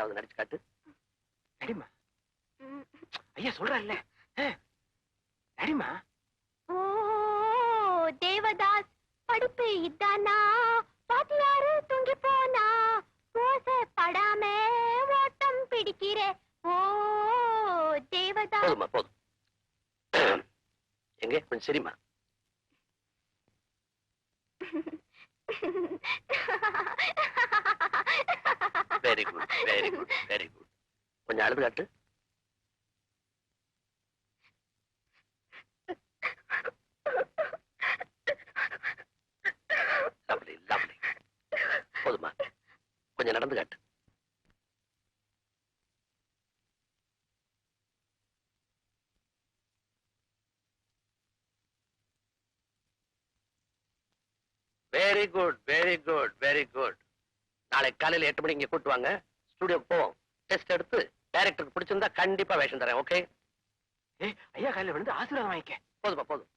ஏதாவது நடிச்சு காட்டு. நடிமா. ஐயா சொல்றல்ல. நடிமா. ஓ தேவதாஸ் படிப்பு இதானா, பாத்தியாரு தூங்கி போனா, போச படாம ஓட்டம் பிடிக்கிறே. ஓ தேவதாஸ். போதுமா போதும். எங்க கொஞ்சம் சரிமா. Very good very good very good. கொஞ்சம் அழுது காட்டு. Lovely lovely. போதுமா கொஞ்சம் நடந்து காட்டு. Very good very good very good. நாளை காலையில் 8 மணிக்கு இங்க கூட்டு வாங்க. ஸ்டுடியோக்கு போவோம். டெஸ்ட் எடுத்து டைரக்டருக்கு பிடிச்சிருந்தா கண்டிப்பா வேஷம் தரேன். ஓகே? ஐயா காலையில் வந்து ஆசீர்வாதம் வாங்கிக்க. போதுமா போதும்.